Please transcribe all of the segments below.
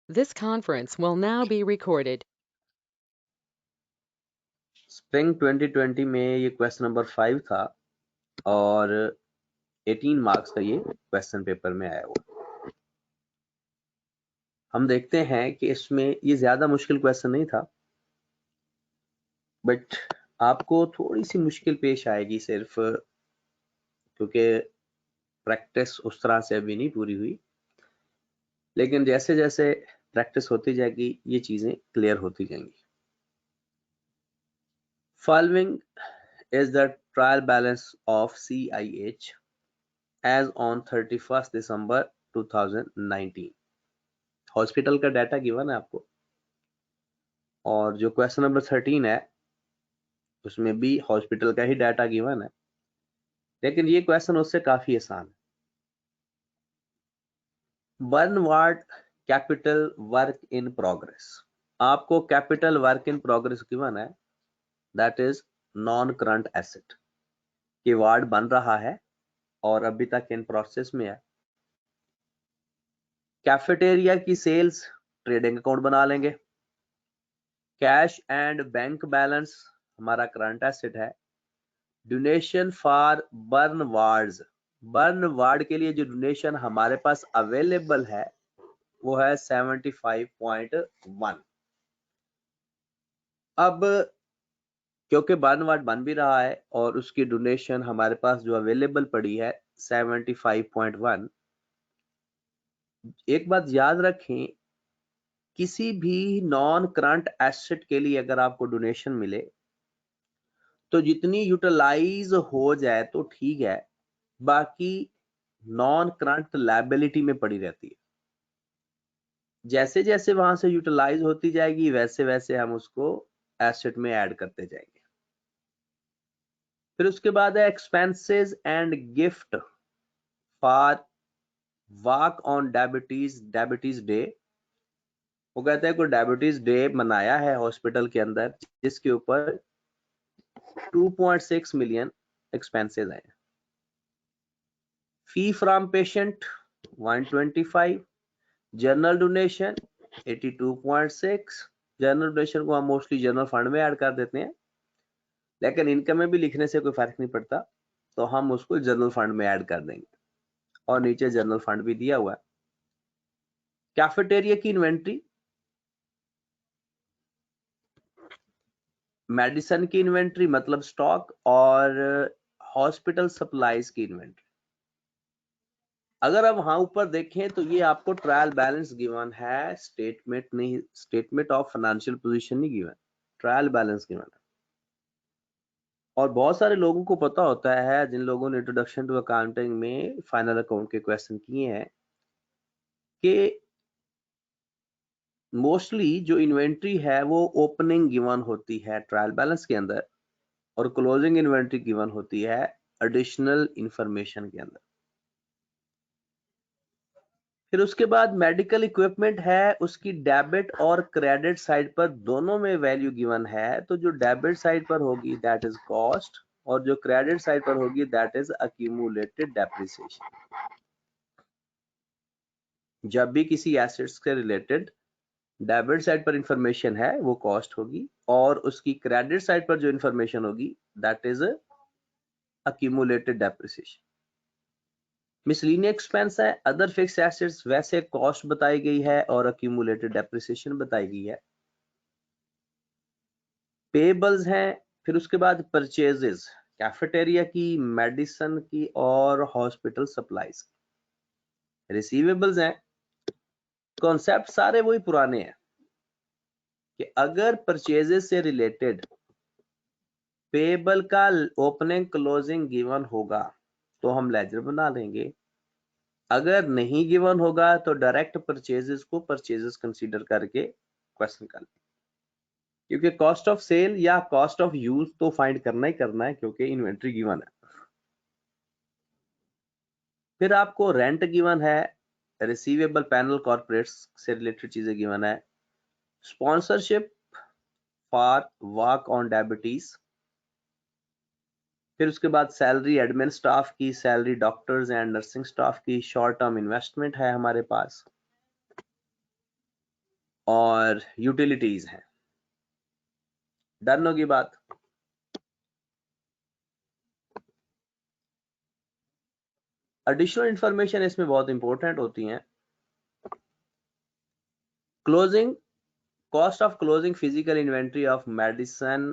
This conference will now be recorded. Spring 2020 में ये question number 5 था और 18 मार्क्स का ये क्वेश्चन पेपर में आया हुआ। हम देखते हैं कि इसमें ये ज्यादा मुश्किल क्वेश्चन नहीं था, बट आपको थोड़ी सी मुश्किल पेश आएगी सिर्फ क्योंकि प्रैक्टिस उस तरह से अभी नहीं पूरी हुई, लेकिन जैसे जैसे प्रैक्टिस होती जाएगी ये चीजें क्लियर होती जाएंगी। Following is the trial balance of CIH as on 31st December 2019। Hospital का डाटा गिवन है आपको, और जो क्वेश्चन नंबर 13 है उसमें भी हॉस्पिटल का ही डाटा गिवन है, लेकिन ये क्वेश्चन उससे काफी आसान है। बर्नवार्ड कैपिटल वर्क इन प्रोग्रेस, आपको capital work in progress given है, that is non current asset कि वार्ड बन रहा है और अभी तक इन प्रोसेस में है। कैफेटेरिया की सेल्स ट्रेडिंग अकाउंट बना लेंगे। कैश एंड बैंक बैलेंस हमारा करंट एसेट है। Donation for burn wards, burn ward के लिए जो डोनेशन हमारे पास अवेलेबल है वो है 75.1। अब क्योंकि बर्न वार्ड बन भी रहा है और उसकी डोनेशन हमारे पास जो अवेलेबल पड़ी है 75.1, एक बात याद रखें, किसी भी नॉन करंट एसेट के लिए अगर आपको डोनेशन मिले तो जितनी यूटिलाइज हो जाए तो ठीक है, बाकी नॉन करंट लायबिलिटी में पड़ी रहती है। जैसे जैसे वहां से यूटिलाइज होती जाएगी वैसे वैसे हम उसको एसेट में ऐड करते जाएंगे। फिर उसके बाद है expenses and gift for walk on diabetes day. वो कहते हैं कोई डायबिटीज डे मनाया है हॉस्पिटल के अंदर जिसके ऊपर 2.6 मिलियन एक्सपेंसेस आए। फी from patient 125, general donation 82.6। General donation को हम मोस्टली जनरल फंड में ऐड कर देते हैं, लेकिन इनकम में भी लिखने से कोई फर्क नहीं पड़ता, तो हम उसको जनरल फंड में ऐड कर देंगे, और नीचे जनरल फंड भी दिया हुआ है। कैफेटेरिया की इन्वेंट्री, मेडिसिन की इन्वेंट्री मतलब स्टॉक, और हॉस्पिटल सप्लाईज की इन्वेंट्री। अगर आप वहां ऊपर देखें तो ये आपको ट्रायल बैलेंस गिवन है, स्टेटमेंट नहीं, स्टेटमेंट ऑफ फाइनेंशियल पोजीशन नहीं गिवन, ट्रायल बैलेंस गिवन है। और बहुत सारे लोगों को पता होता है, जिन लोगों ने इंट्रोडक्शन टू अकाउंटिंग में फाइनल अकाउंट के क्वेश्चन किए हैं, कि मोस्टली जो इन्वेंट्री है वो ओपनिंग गिवन होती है ट्रायल बैलेंस के अंदर, और क्लोजिंग इन्वेंट्री गिवन होती है एडिशनल इंफॉर्मेशन के अंदर। फिर उसके बाद मेडिकल इक्विपमेंट है, उसकी डेबिट और क्रेडिट साइड पर दोनों में वैल्यू गिवन है, तो जो डेबिट साइड पर होगी दैट इज कॉस्ट, और जो क्रेडिट साइड पर होगी दैट इज अक्यूमुलेटेड डेप्रिसिएशन। जब भी किसी एसेट्स के रिलेटेड डेबिट साइड पर इंफॉर्मेशन है वो कॉस्ट होगी, और उसकी क्रेडिट साइड पर जो इंफॉर्मेशन होगी that is accumulated depreciation. Miscellaneous expense है, अदर फिक्स्ड एसेट्स, वैसे कॉस्ट बताई गई है और अक्यूमुलेटेड डेप्रिसिएशन बताई गई है। पेबल्स हैं, फिर उसके बाद परचेजेस, कैफेटेरिया की, मेडिसिन की और हॉस्पिटल सप्लाईज। रिसीवेबल्स हैं, कॉन्सेप्ट सारे वही पुराने हैं कि अगर परचेजेस से रिलेटेड पेबल का ओपनिंग क्लोजिंग गिवन होगा तो हम लेजर बना लेंगे, अगर नहीं गिवन होगा तो डायरेक्ट परचेजेस को परचेजेस कंसीडर करके क्वेश्चन कर लेंगे, क्योंकि कॉस्ट ऑफ सेल या कॉस्ट ऑफ यूज तो फाइंड करना ही करना है क्योंकि इन्वेंट्री गिवन है। फिर आपको रेंट गिवन है, रिसीवेबल पैनल कॉर्पोरेट्स से रिलेटेड चीजें गिवन है, sponsorship for walk on diabetes. फिर उसके बाद सैलरी एडमिन स्टाफ की, salary doctors and nursing staff की, शॉर्ट टर्म इन्वेस्टमेंट है हमारे पास। और यूटिलिटीज हैं। डन होगी बात। एडिशनल इंफॉर्मेशन इसमें बहुत इंपॉर्टेंट होती हैं। Closing cost of closing physical inventory of medicine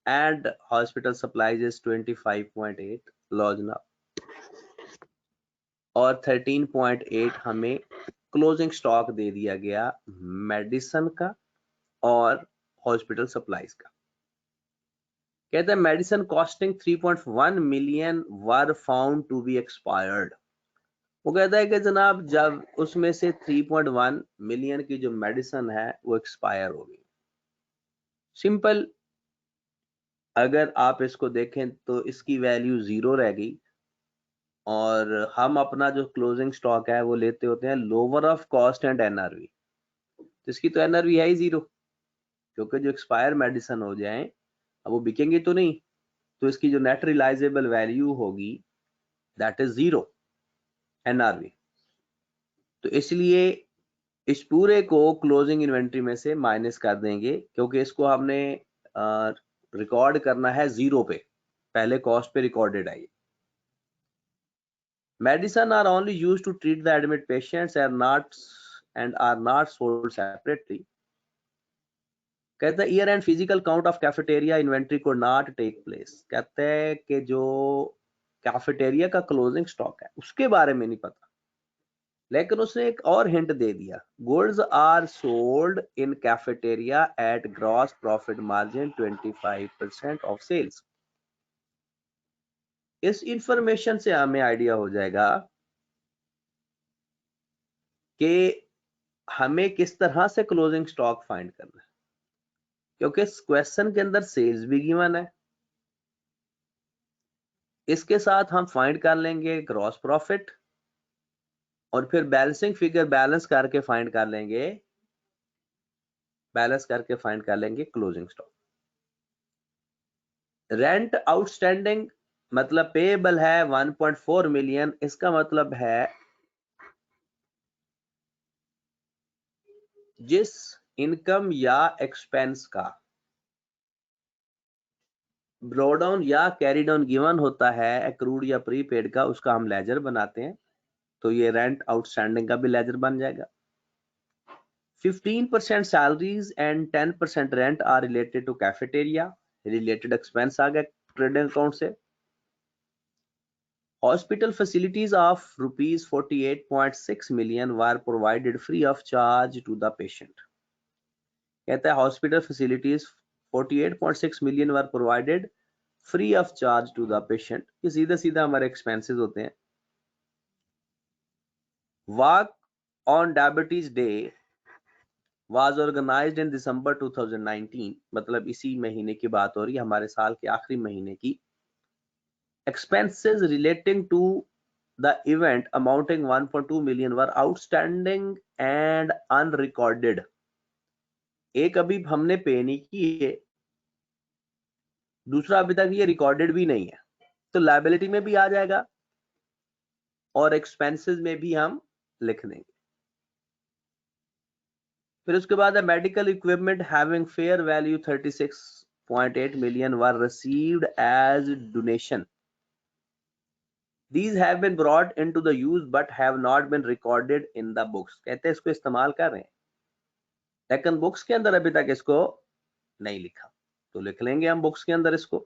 and hospital supplies is 25.8 लॉजना, और 13.8 हमें क्लोजिंग स्टॉक दे दिया गया मेडिसिन का और हॉस्पिटल सप्लाईज का। कहते हैं medicine costing 3.1 million were found to be expired. वो कहता है कि जनाब जब उसमें से 3.1 मिलियन की जो मेडिसिन है वो एक्सपायर हो गई। सिंपल, अगर आप इसको देखें तो इसकी वैल्यू 0 रह गई, और हम अपना जो क्लोजिंग स्टॉक है वो लेते होते हैं lower of cost and NRV. तो इसकी तो एनआरवी है ही 0, क्योंकि जो एक्सपायर मेडिसिन हो जाए अब वो बिकेंगे तो नहीं, तो इसकी जो नेट रिलाइजेबल वैल्यू होगी दैट इज 0 एनआरवी। तो इसलिए इस पूरे को क्लोजिंग इन्वेंट्री में से माइनस कर देंगे, क्योंकि इसको हमने रिकॉर्ड करना है 0 पे, पहले कॉस्ट पे रिकॉर्डेड है। Medicine are only used to treat the admit patients and are not sold separately. कहते हैं year and physical count of cafeteria inventory को नॉट टेक प्लेस। कहते हैं कि जो कैफेटेरिया का क्लोजिंग स्टॉक है उसके बारे में नहीं पता, लेकिन उसने एक और हिंट दे दिया, goods are sold in cafeteria at gross profit margin 25% of sales. इस इंफॉर्मेशन से हमें आइडिया हो जाएगा कि हमें किस तरह से क्लोजिंग स्टॉक फाइंड करना है, क्योंकि इस क्वेश्चन के अंदर सेल्स भी गिवन है। इसके साथ हम फाइंड कर लेंगे ग्रॉस प्रॉफिट, और फिर बैलेंसिंग फिगर बैलेंस करके फाइंड कर लेंगे क्लोजिंग स्टॉक। रेंट आउटस्टैंडिंग मतलब पेएबल है 1.4 मिलियन। इसका मतलब है जिस इनकम या एक्सपेंस का ब्रोडाउन या कैरी डाउन गिवन होता है एक्रूड या प्रीपेड का, उसका हम लेजर बनाते हैं, तो ये रेंट आउटस्टैंडिंग का भी लेजर बन जाएगा। 15% salaries and 10% rent are related to cafeteria, related expense आ गया ट्रेडिंग अकाउंट से। Hospital facilities of rupees 48.6 million were provided free of charge to the patient। कहता है hospital facilities 48.6 million were provided free of charge to the patient. ये सीधा सीधा हमारे expenses होते हैं। Walk on diabetes day was organized in December 2019, मतलब इसी महीने की बात हो रही है, हमारे साल के आखिरी महीने की। Expenses relating to the event amounting 1.2 million were outstanding and unrecorded। एक अभी हमने पे नहीं की है, दूसरा अभी तक ये रिकॉर्डेड भी नहीं है, तो लायबिलिटी में भी आ जाएगा और एक्सपेंसेस में भी हम लिख देंगे। फिर उसके बाद medical equipment having fair value 36.8 million were received as donation. These have been brought into the use but have not been recorded in the books। कहते हैं इसको इस्तेमाल कर रहे हैं लेकिन बुक्स के अंदर अभी तक इसको नहीं लिखा, तो लिख लेंगे हम बुक्स के अंदर इसको।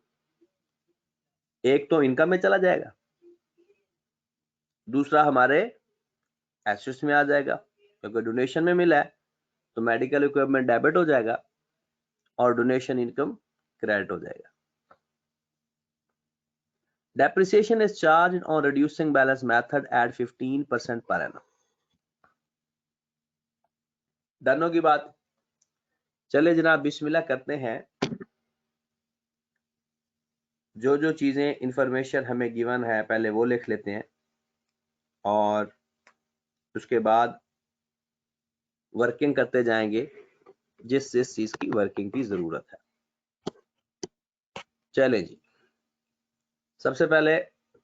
एक तो इनकम में चला जाएगा, दूसरा हमारे एसेट्स में आ जाएगा, क्योंकि डोनेशन में मिला है तो मेडिकल इक्विपमेंट डेबिट हो जाएगा और डोनेशन इनकम क्रेडिट हो जाएगा। Depreciation is charged on reducing balance method at 15% per annum। Done होगी बात। चले जनाब बिस्मिल्लाह करते हैं। जो जो चीजें इंफॉर्मेशन हमें गिवन है पहले वो लिख लेते हैं, और उसके बाद वर्किंग करते जाएंगे जिस जिस चीज की वर्किंग की जरूरत है। चले जी, सबसे पहले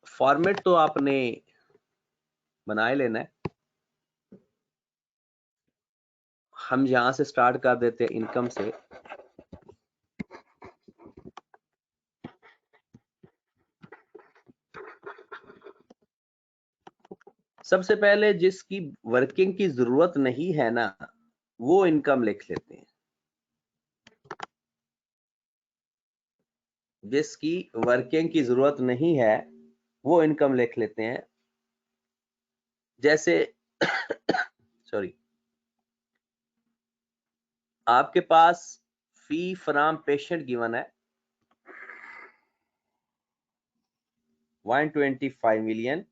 फॉर्मेट तो आपने बनाए लेना है। हम यहां से स्टार्ट कर देते हैं इनकम से। सबसे पहले जिसकी वर्किंग की जरूरत नहीं है ना, वो इनकम लिख लेते हैं। जिसकी वर्किंग की जरूरत नहीं है वो इनकम लिख लेते हैं। जैसे सॉरी, आपके पास फी फ्रॉम पेशेंट गिवन है 125 मिलियन,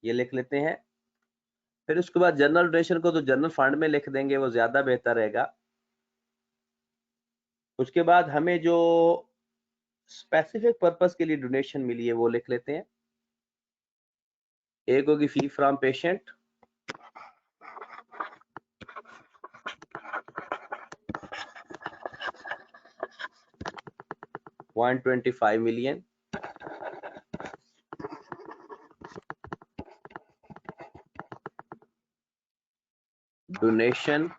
ये लिख लेते हैं। फिर उसके बाद जनरल डोनेशन को तो जनरल फंड में लिख देंगे, वो ज्यादा बेहतर रहेगा। उसके बाद हमें जो स्पेसिफिक पर्पस के लिए डोनेशन मिली है वो लिख लेते हैं। एक होगी फी फ्रॉम पेशेंट, $125 मिलियन। डोनेशन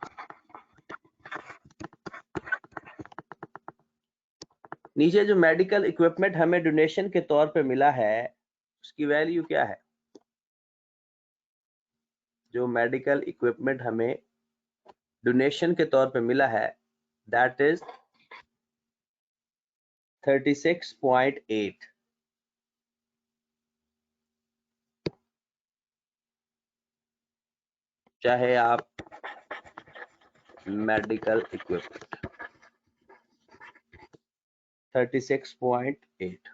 नीचे जो मेडिकल इक्विपमेंट हमें डोनेशन के तौर पे मिला है उसकी वैल्यू क्या है? जो मेडिकल इक्विपमेंट हमें डोनेशन के तौर पे मिला है दैट इज 36.8। चाहे आप मेडिकल इक्विपमेंट 36.8।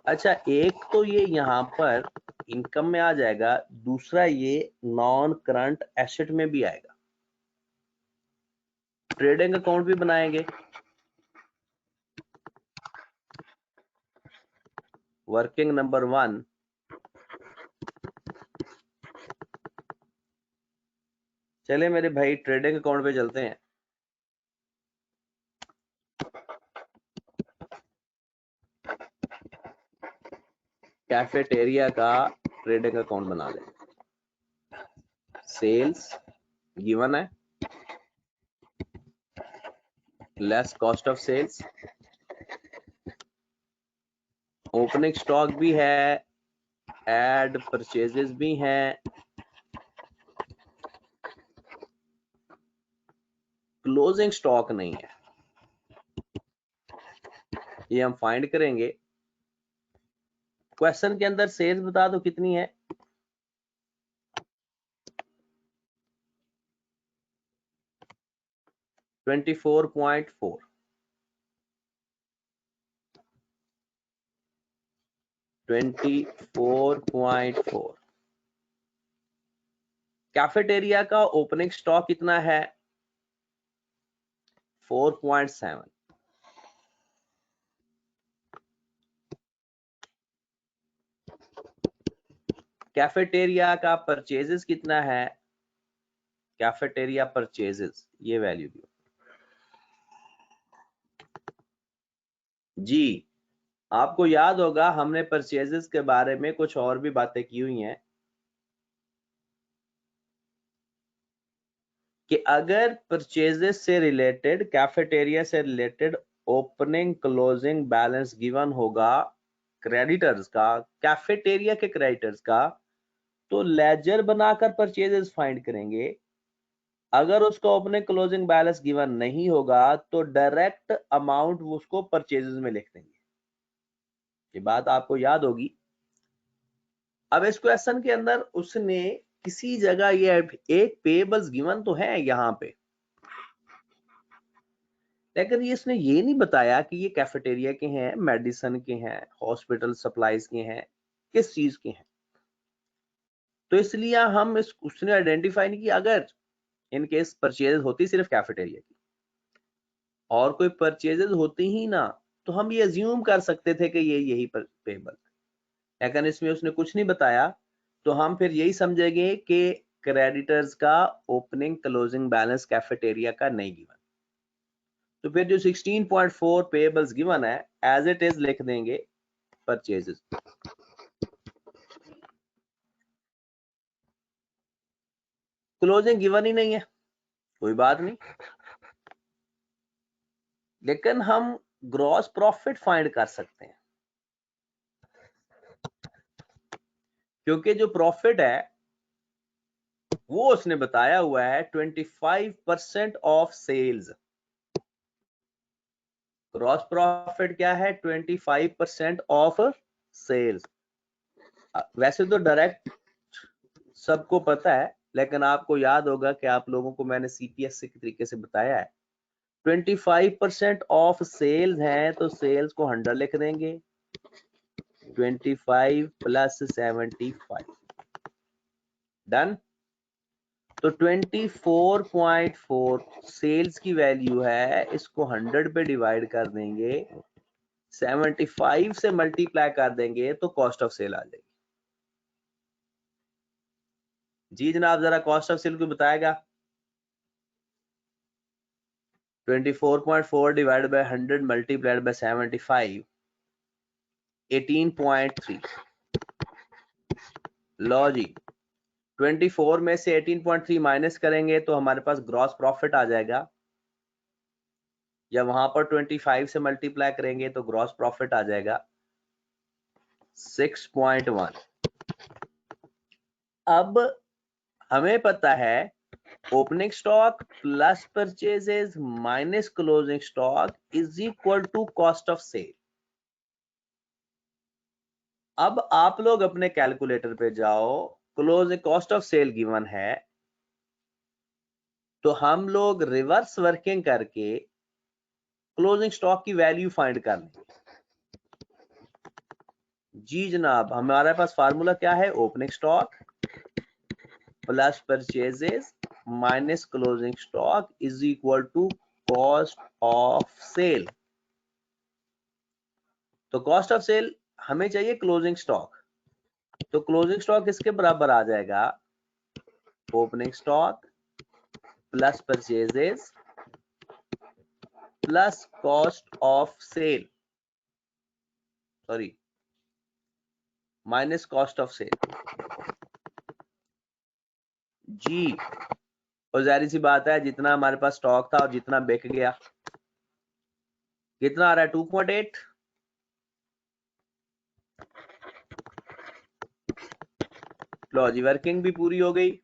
अच्छा, एक तो ये यहाँ पर इनकम में आ जाएगा, दूसरा ये नॉन करंट एसेट में भी आएगा। ट्रेडिंग अकाउंट भी बनाएंगे। वर्किंग नंबर 1, चले मेरे भाई ट्रेडिंग अकाउंट पे चलते हैं। कैफेटेरिया का ट्रेडिंग अकाउंट बना लें। सेल्स गिवन है, less cost of sales. Opening stock भी है, एड परचेजेस भी हैं, क्लोजिंग स्टॉक नहीं है। ये हम फाइंड करेंगे। क्वेश्चन के अंदर सेल्स बता दो कितनी है। $24.4। कैफेटेरिया का ओपनिंग स्टॉक कितना है? 4.7। कैफेटेरिया का परचेजेस कितना है? कैफेटेरिया परचेजेस, ये वैल्यू दी जी। आपको याद होगा हमने परचेजेस के बारे में कुछ और भी बातें की हुई हैं कि अगर परचेजेस से रिलेटेड, कैफेटेरिया से related opening closing balance given होगा क्रेडिटर्स का, कैफेटेरिया के क्रेडिटर्स का, तो लेजर बनाकर परचेजेस फाइंड करेंगे। अगर उसका ओपनिंग क्लोजिंग बैलेंस गिवन नहीं होगा तो डायरेक्ट अमाउंट उसको परचेजेस में लिख देंगे। ये बात आपको याद होगी। अब इस क्वेश्चन के अंदर उसने किसी जगह ये एक पेबल्स गिवन तो है यहाँ पे, लेकिन ये इसने ये नहीं बताया कि ये कैफेटेरिया के हैं, मेडिसिन के हैं, हॉस्पिटल सप्लाईज के हैं, किस चीज के हैं। तो इसलिए हम इस उसने आइडेंटिफाई नहीं किया। अगर इन केस परचेज होती सिर्फ कैफेटेरिया की और कोई परचेजेस होती ही ना, तो हम ये अज्यूम कर सकते थे कि ये यही पेबल, लेकिन इसमें उसने कुछ नहीं बताया, तो हम फिर यही समझेंगे कि क्रेडिटर्स का ओपनिंग क्लोजिंग बैलेंस कैफेटेरिया का नहीं गिवन। तो फिर जो 16.4 पेबल्स गिवन है एज इट इज लिख देंगे परचेजेस। क्लोजिंग गिवन ही नहीं है, कोई बात नहीं, लेकिन हम ग्रॉस प्रॉफिट फाइंड कर सकते हैं, क्योंकि जो प्रॉफिट है वो उसने बताया हुआ है 25% ऑफ सेल्स। ग्रॉस प्रॉफिट क्या है? 25% ऑफ सेल्स। वैसे तो डायरेक्ट सबको पता है, लेकिन आपको याद होगा कि आप लोगों को मैंने CPS के तरीके से बताया है। 25% ऑफ सेल्स है तो सेल्स को 100 लिख देंगे, 25 प्लस 75 डन। तो 24.4 सेल्स की वैल्यू है, इसको 100 पे डिवाइड कर देंगे, 75 से मल्टीप्लाई कर देंगे तो कॉस्ट ऑफ सेल आ जाएगी। जी जनाब, जरा कॉस्ट ऑफ सेल को बताएगा। 24.4 डिवाइड बाय 100 मल्टीप्लाइड बाय 75, 18.3। लो जी, 24 में से 18.3 माइनस करेंगे तो हमारे पास ग्रॉस प्रॉफिट आ जाएगा, या वहां पर 25 से मल्टीप्लाई करेंगे तो ग्रॉस प्रॉफिट आ जाएगा 6.1। अब हमें पता है opening stock plus purchases minus closing stock is equal to cost of sale. अब आप लोग अपने कैलकुलेटर पे जाओ, closing cost of sale given है, तो हम लोग रिवर्स वर्किंग करके क्लोजिंग स्टॉक की वैल्यू फाइंड कर लेंगे। जी जनाब, हमारे पास फार्मूला क्या है? Opening stock plus purchases minus closing stock is equal to cost of sale. तो कॉस्ट ऑफ सेल हमें चाहिए क्लोजिंग स्टॉक, तो क्लोजिंग स्टॉक किसके बराबर आ जाएगा? Opening stock plus purchases plus cost of sale, sorry minus cost of sale. जी, और जाहिर सी बात है जितना हमारे पास स्टॉक था और जितना बिक गया, कितना आ रहा है? 2.8। लो जी, वर्किंग भी पूरी हो गई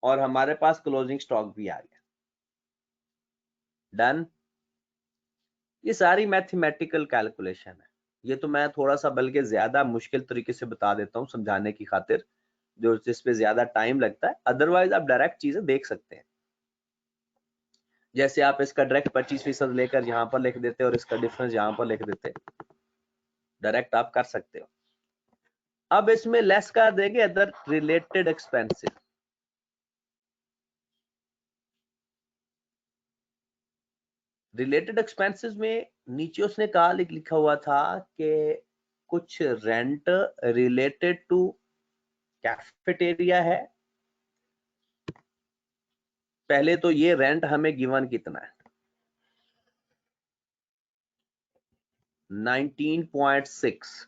और हमारे पास क्लोजिंग स्टॉक भी आ गया। डन। ये सारी मैथमेटिकल कैलकुलेशन है, ये तो मैं थोड़ा सा बल्कि ज्यादा मुश्किल तरीके से बता देता हूँ समझाने की खातिर, जो जिस पे ज्यादा टाइम लगता है। अदरवाइज आप डायरेक्ट चीजें देख सकते हैं, जैसे आप इसका डायरेक्ट 25% लेकर यहाँ पर लिख देते और इसका डिफरेंस यहाँ पर लिख देते, डायरेक्ट आप कर सकते हो। अब इसमें लेस कर देंगे other related expenses. Related expenses में नीचे उसने कहा लिखा हुआ था कि कुछ रेंट रिलेटेड टू कैफेटेरिया है। पहले तो ये रेंट हमें गिवन कितना है? 19.6।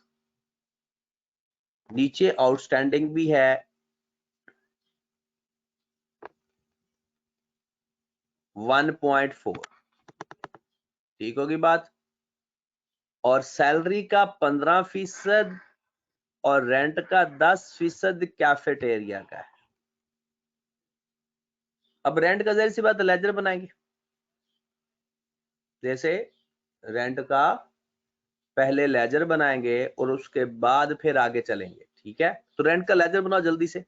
नीचे आउटस्टैंडिंग भी है 1.4। ठीक होगी बात। और सैलरी का 15% और रेंट का 10% कैफेटेरिया का है। अब रेंट का जाहिर सी बात लेजर बनाएंगे, जैसे रेंट का पहले लेजर बनाएंगे और उसके बाद फिर आगे चलेंगे। ठीक है, तो रेंट का लेजर बनाओ जल्दी से।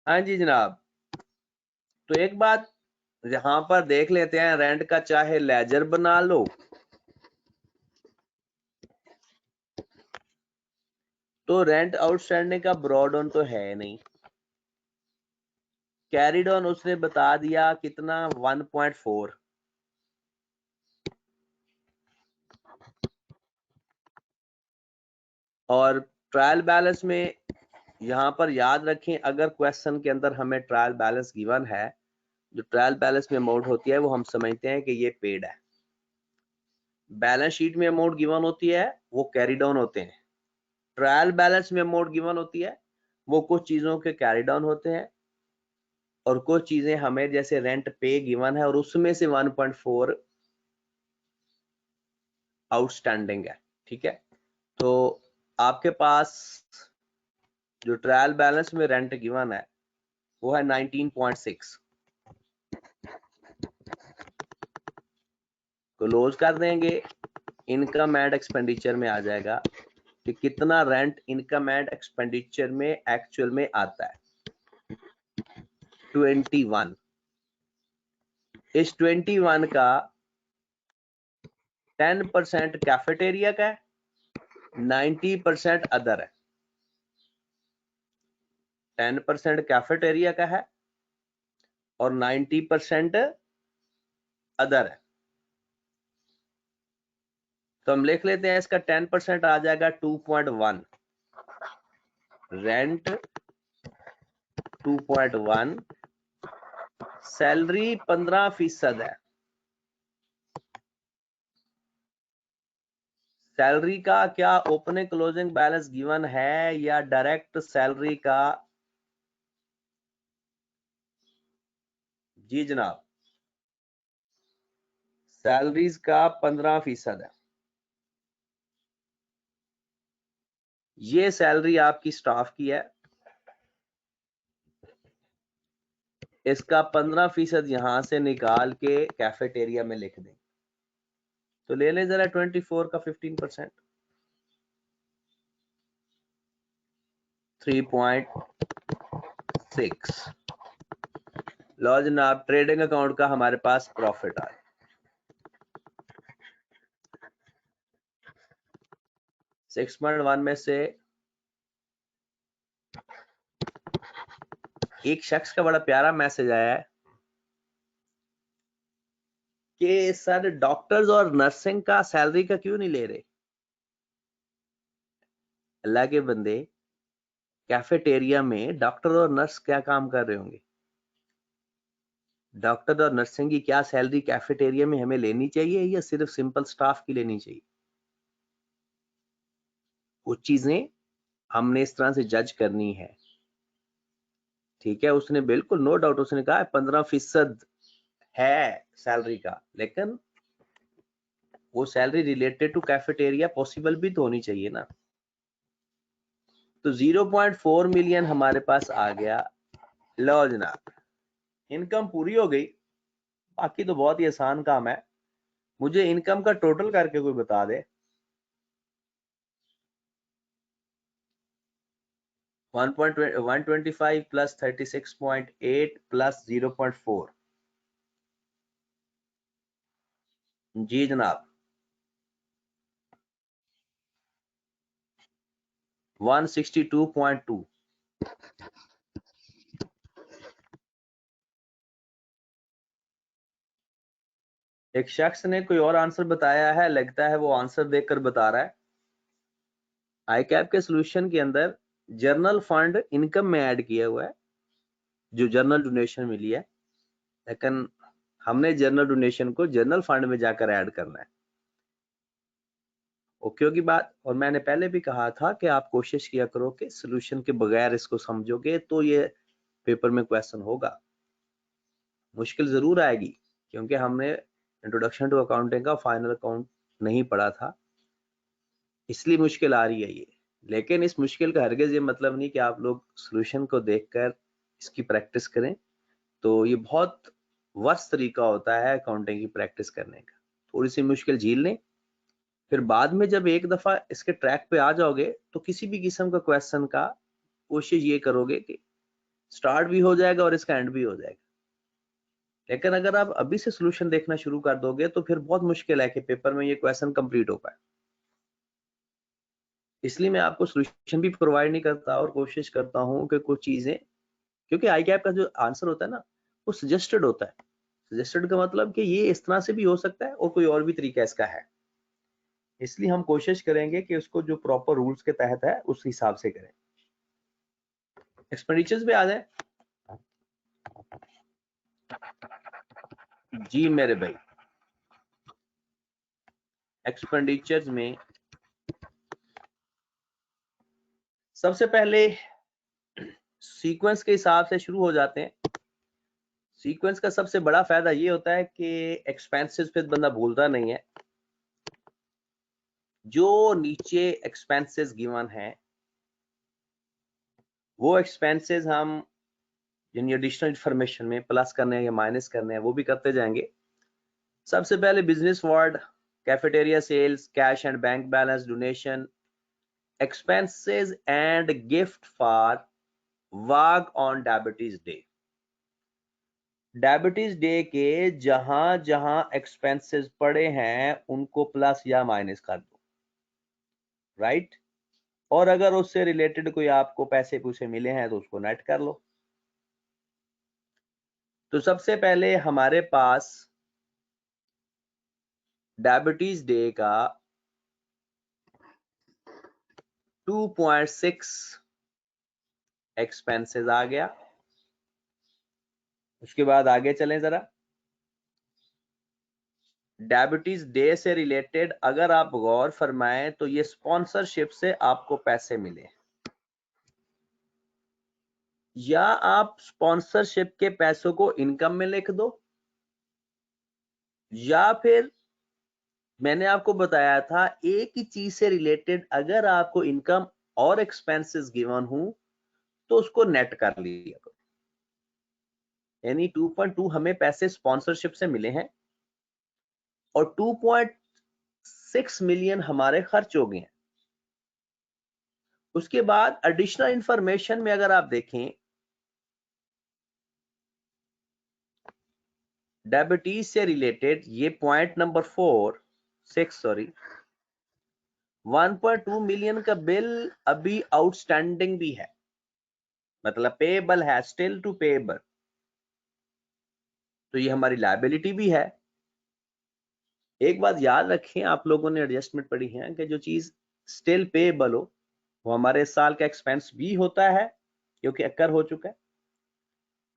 हाँ जी जनाब, तो एक बात यहां पर देख लेते हैं, रेंट का चाहे लेजर बना लो तो रेंट आउटस्टैंडिंग का ब्रॉड ऑन तो है नहीं, कैरिड ऑन उसने बता दिया कितना? 1.4। और ट्रायल बैलेंस में यहाँ पर याद रखें, अगर क्वेश्चन के अंदर हमें ट्रायल बैलेंस गिवन है, जो ट्रायल बैलेंस में अमाउंट होती है वो हम समझते हैं कि ये पेड है। बैलेंस शीट में अमाउंट गिवन होती है वो कैरी डाउन होते हैं। ट्रायल बैलेंस में अमाउंट गिवन होती है वो कुछ चीजों के कैरी डाउन होते हैं और कुछ चीजें हमें जैसे रेंट पे गिवन है और उसमें से 1.4 आउटस्टैंडिंग है। ठीक है, तो आपके पास जो ट्रायल बैलेंस में रेंट गिवन है वो है 19.6, क्लोज कर देंगे। इनकम एंड एक्सपेंडिचर में आ जाएगा कि कितना रेंट इनकम एंड एक्सपेंडिचर में एक्चुअल में आता है, 21। इस 21 का 10% कैफेटेरिया का है, 90% अदर है। 10% कैफेटेरिया का है और 90% अदर है। तो हम लिख लेते हैं, इसका 10% आ जाएगा 2.1, रेंट 2.1, सैलरी 15% है। सैलरी का क्या ओपनिंग क्लोजिंग बैलेंस गिवन है या डायरेक्ट सैलरी का? जी जनाब, सैलरीज का 15% है। ये सैलरी आपकी स्टाफ की है, इसका 15% यहां से निकाल के कैफेटेरिया में लिख दें। तो ले लें जरा 24 का 15%, 3.6। लो जनाब, ट्रेडिंग अकाउंट का हमारे पास प्रॉफिट आया। 6.1 में से एक शख्स का बड़ा प्यारा मैसेज आया है कि सर डॉक्टर्स और नर्सिंग का सैलरी का क्यों नहीं ले रहे? अल्लाह के बंदे, कैफेटेरिया में डॉक्टर और नर्स क्या काम कर रहे होंगे? डॉक्टर और नर्सिंग की क्या सैलरी कैफेटेरिया में हमें लेनी चाहिए या सिर्फ सिंपल स्टाफ की लेनी चाहिए? कुछ चीजें हमने इस तरह से जज करनी है। ठीक है, उसने बिल्कुल नो डाउट उसने कहा 15% है सैलरी का, लेकिन वो salary related to cafeteria possible भी तो होनी चाहिए ना। तो 0.4 मिलियन हमारे पास आ गया। लो जनाब, इनकम पूरी हो गई। बाकी तो बहुत ही आसान काम है, मुझे इनकम का टोटल करके कोई बता दे। 125 प्लस 36.8 प्लस 0.4। जी जनाब, 162.2। एक शख्स ने कोई और आंसर बताया है, लगता है वो आंसर देखकर बता रहा है। आई कैप के सोल्यूशन के अंदर जर्नल फंड इनकम में ऐड किया हुआ है, जो जर्नल डोनेशन मिली है, लेकिन हमने जर्नल डोनेशन को जर्नल फंड में जाकर ऐड करना है। ओके की बात। और मैंने पहले भी कहा था कि आप कोशिश किया करो कि सोल्यूशन के बगैर इसको समझोगे तो ये पेपर में क्वेश्चन होगा। मुश्किल जरूर आएगी क्योंकि हमने इंट्रोडक्शन टू अकाउंटिंग का फाइनल अकाउंट नहीं पढ़ा था, इसलिए मुश्किल आ रही है ये। लेकिन इस मुश्किल का हरगिज ये मतलब नहीं कि आप लोग सोल्यूशन को देखकर इसकी प्रैक्टिस करें। तो ये बहुत वर्स्ट तरीका होता है अकाउंटिंग की प्रैक्टिस करने का। थोड़ी सी मुश्किल झील लें, फिर बाद में जब एक दफा इसके ट्रैक पे आ जाओगे तो किसी भी किस्म का क्वेश्चन का कोशिश ये करोगे कि स्टार्ट भी हो जाएगा और इसका एंड भी हो जाएगा। लेकिन अगर आप अभी से सोल्यूशन देखना शुरू कर दोगे तो फिर बहुत मुश्किल है कि पेपर में ये क्वेश्चन कंप्लीट हो पाए। इसलिए मैं आपको सोल्यूशन भी प्रोवाइड नहीं करता और कोशिश करता हूं कि कुछ चीजें, क्योंकि आई कैप का जो आंसर होता है ना वो सजेस्टेड होता है। सजेस्टेड का मतलब कि ये इस तरह से भी हो सकता है और कोई और भी तरीका इसका है। इसलिए हम कोशिश करेंगे कि उसको जो प्रॉपर रूल्स के तहत है उस हिसाब से करें। एक्सपेंडिचर्स पे आ जाए जी मेरे भाई। एक्सपेंडिचर्स में सबसे पहले सीक्वेंस के हिसाब से शुरू हो जाते हैं। सीक्वेंस का सबसे बड़ा फायदा ये होता है कि एक्सपेंसेस पे बंदा भूलता नहीं है। जो नीचे एक्सपेंसेस गिवन है वो एक्सपेंसेस हम यानी एडिशनल इंफॉर्मेशन में प्लस करने हैं या माइनस करने हैं वो भी करते जाएंगे। सबसे पहले business ward, cafeteria sales, cash and bank balance, donation, expenses and gift for walk on diabetes day. Diabetes day के जहां जहां एक्सपेंसेस पड़े हैं उनको प्लस या माइनस कर दो, राइट। और अगर उससे रिलेटेड कोई आपको पैसे पूसे मिले हैं तो उसको नेट कर लो। तो सबसे पहले हमारे पास डायबिटीज डे का 2.6 एक्सपेंसेस आ गया। उसके बाद आगे चलें जरा। डायबिटीज डे से रिलेटेड अगर आप गौर फरमाएं तो ये स्पॉन्सरशिप से आपको पैसे मिले, या आप स्पॉन्सरशिप के पैसों को इनकम में लिख दो, या फिर मैंने आपको बताया था एक ही चीज से रिलेटेड अगर आपको इनकम और एक्सपेंसेस गिवन हो तो उसको नेट कर लिया करो। यानी 2.2 हमें पैसे स्पॉन्सरशिप से मिले हैं और 2.6 मिलियन हमारे खर्च हो गए हैं। उसके बाद एडिशनल इंफॉर्मेशन में अगर आप देखें, डायबिटीज से रिलेटेड ये पॉइंट नंबर 1.2 मिलियन का बिल अभी आउटस्टैंडिंग भी है, मतलब पेएबल है, स्टिल टू पेएबल। तो ये हमारी लायबिलिटी भी है। एक बात याद रखें, आप लोगों ने एडजस्टमेंट पढ़ी है कि जो चीज स्टिल पेएबल हो वो हमारे साल का एक्सपेंस भी होता है क्योंकि अक्कर हो चुका है,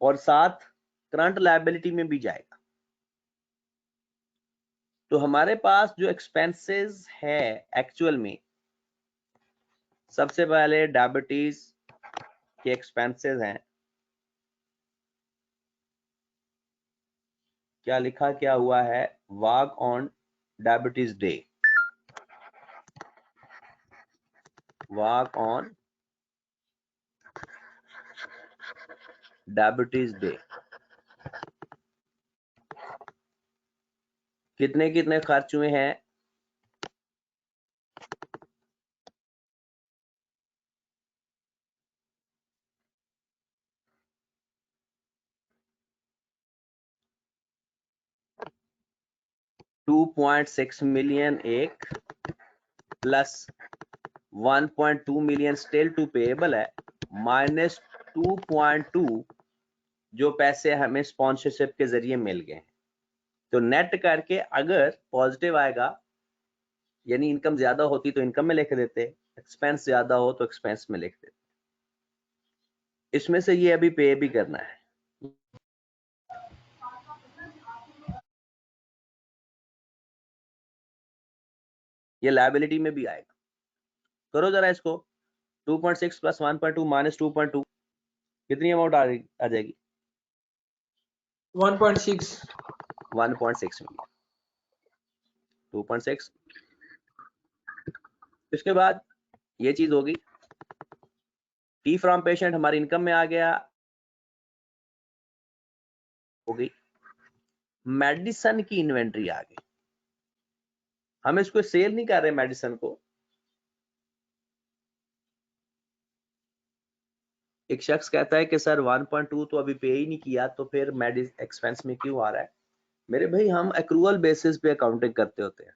और साथ करंट लायबिलिटी में भी जाएगा। तो हमारे पास जो एक्सपेंसेस है एक्चुअल में, सबसे पहले डायबिटीज के एक्सपेंसेस हैं। क्या लिखा क्या हुआ है? Walk on diabetes day, walk on diabetes day. कितने कितने खर्च हुए हैं? $2.6 मिलियन एक plus 1.2 million still to payable है, माइनस 2.2 जो पैसे हमें स्पॉन्सरशिप के जरिए मिल गए। तो नेट करके अगर पॉजिटिव आएगा यानी इनकम ज्यादा होती तो इनकम में लिख देते, एक्सपेंस ज्यादा हो तो एक्सपेंस में लिख देते। इसमें से ये अभी पे भी करना है। ये लायबिलिटी में भी आएगा। करो जरा इसको, 2.6 प्लस 1.2 माइनस 2.2 कितनी अमाउंट आ जाएगी? 1.6 मिलियन। 2.6। इसके बाद ये चीज होगी, टी फ्रॉम पेशेंट हमारी इनकम में आ गया, हो गई। मेडिसिन की इन्वेंट्री आ गई। हम इसको सेल नहीं कर रहे मेडिसिन को। एक शख्स कहता है कि सर 1.2 तो अभी पे ही नहीं किया तो फिर मेडिसिन एक्सपेंस में क्यों आ रहा है? मेरे भाई हम एक्रूअल बेसिस पे अकाउंटिंग करते होते हैं।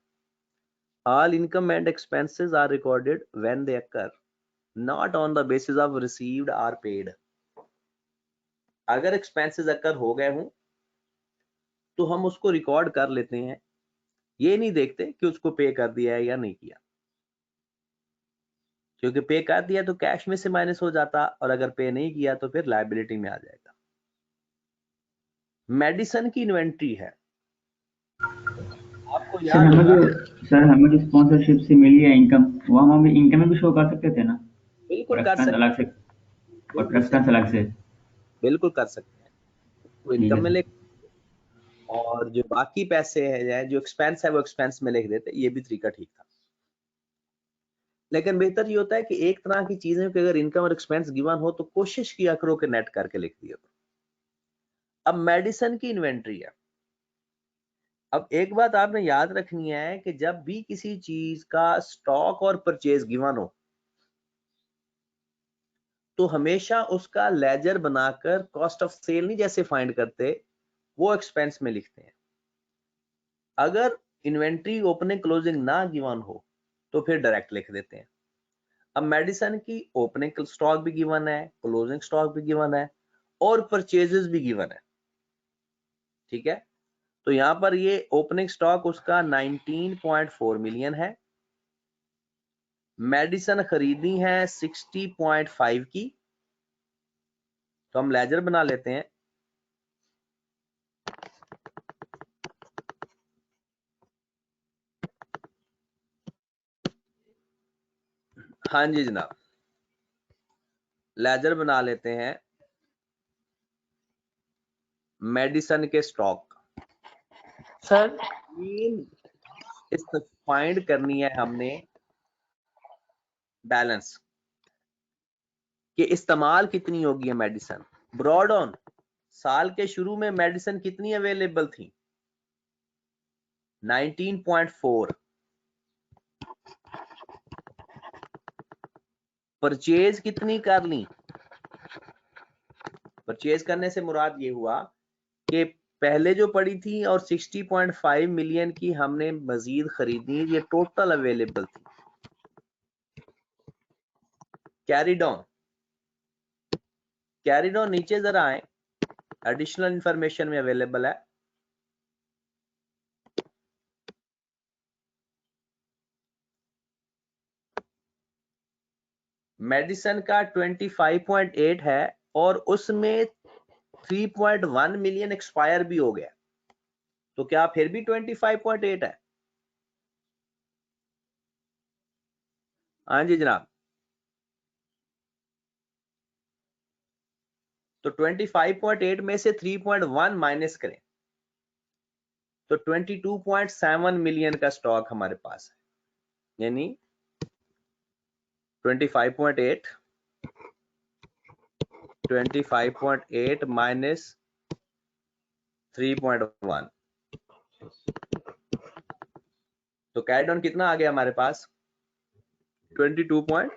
All income and expenses are recorded when they occur, not on the basis of received or paid. अगर एक्सपेंसेस अकर हो गए हों तो हम उसको रिकॉर्ड कर लेते हैं, ये नहीं देखते कि उसको पे कर दिया है या नहीं किया, क्योंकि पे कर दिया तो कैश में से माइनस हो जाता, और अगर पे नहीं किया तो फिर लायबिलिटी में आ जाएगा। मेडिसिन की इन्वेंट्री है, आपको सर याद हमें होगा। जो सर हमें जो स्पॉन्सरशिप से मिली है इनकम, वो हम अभी इनकम में भी शो कर सकते थे ना, बिल्कुल और कर एक्सपेंस सकते अलग हैं, से, और बिल्कुल एक्सपेंस सही, अलग से। बिल्कुल कर सकते हैं। वो ठीक इनकम है में सर। लिख, और जो बाकी पैसे है, जो एक्सपेंस है वो एक्सपेंस में लिख देते, ये भी तरीका ठीक था। लेकिन बेहतर ये होता है कि एक तरह की चीजें कि अगर इनकम और एक्सपेंस गिवन हो तो कोशिश किया करो कि नेट करके लिख दिया करो। अब मेडिसिन की इन्वेंट्री है। अब एक बात आपने याद रखनी है कि जब भी किसी चीज का स्टॉक और परचेज गिवन हो तो हमेशा उसका लेजर बनाकर कॉस्ट ऑफ सेल नहीं जैसे फाइंड करते, वो एक्सपेंस में लिखते हैं। अगर इन्वेंट्री ओपनिंग क्लोजिंग ना गिवन हो तो फिर डायरेक्ट लिख देते हैं। अब मेडिसिन की ओपनिंग स्टॉक भी गिवन है, क्लोजिंग स्टॉक भी गिवन है, और परचेजेस भी गिवन है, ठीक है। तो यहां पर ये ओपनिंग स्टॉक उसका 19.4 मिलियन है, मेडिसिन खरीदनी है 60.5 की, तो हम लेजर बना लेते हैं। हाँ जी जनाब, लेजर बना लेते हैं मेडिसिन के स्टॉक। सर इस फाइंड करनी है हमने बैलेंस कि इस्तेमाल कितनी होगी है मेडिसिन। ब्रॉड ऑन साल के शुरू में मेडिसिन कितनी अवेलेबल थी, 19.4। परचेज कितनी कर ली, परचेज करने से मुराद ये हुआ कि पहले जो पड़ी थी और 60.5 मिलियन की हमने मजीद खरीदी, ये टोटल अवेलेबल थी। कैरिड ऑन, कैरिड ऑन नीचे जरा आए, एडिशनल इंफॉर्मेशन में अवेलेबल है। मेडिसिन का 25.8 है और उसमें 3.1 मिलियन एक्सपायर भी हो गया, तो क्या फिर भी 25.8 है? हाँ जी जनाब, तो 25.8 में से 3.1 माइनस करें तो 22.7 मिलियन का स्टॉक हमारे पास है, यानी 25.8 माइनस 3.1, तो कैरी डाउन कितना आ गया हमारे पास, 22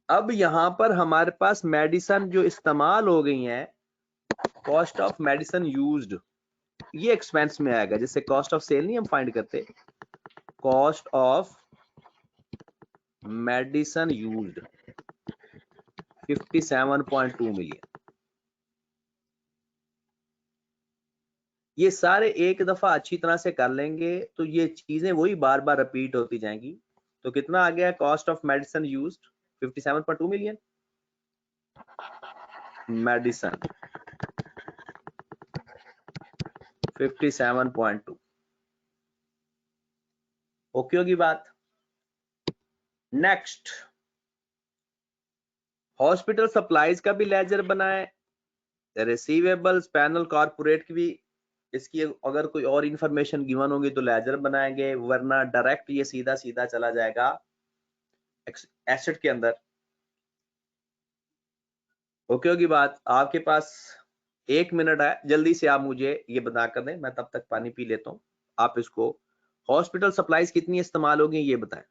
अब यहां पर हमारे पास मेडिसिन जो इस्तेमाल हो गई हैं, कॉस्ट ऑफ मेडिसिन यूज्ड, ये एक्सपेंस में आएगा। जैसे कॉस्ट ऑफ सेल नहीं हम फाइंड करते, cost of medicine used 57.2 million. ये सारे एक दफा अच्छी तरह से कर लेंगे तो ये चीजें वही बार बार रिपीट होती जाएंगी। तो कितना आ गया cost of medicine used, 57.2 million. Medicine 57.2, okay होगी बात। नेक्स्ट, हॉस्पिटल सप्लाईज का भी लेजर बनाए, रिसीवेबल्स पैनल कॉर्पोरेट की भी, इसकी अगर कोई और इंफॉर्मेशन गिवन होगी तो लेजर बनाएंगे, वरना डायरेक्ट ये सीधा सीधा चला जाएगा एसेट के अंदर, ओके होगी बात। आपके पास 1 मिनट है, जल्दी से आप मुझे ये बता कर दें, मैं तब तक पानी पी लेता हूँ। आप इसको हॉस्पिटल सप्लाईज कितनी इस्तेमाल होगी ये बताएं।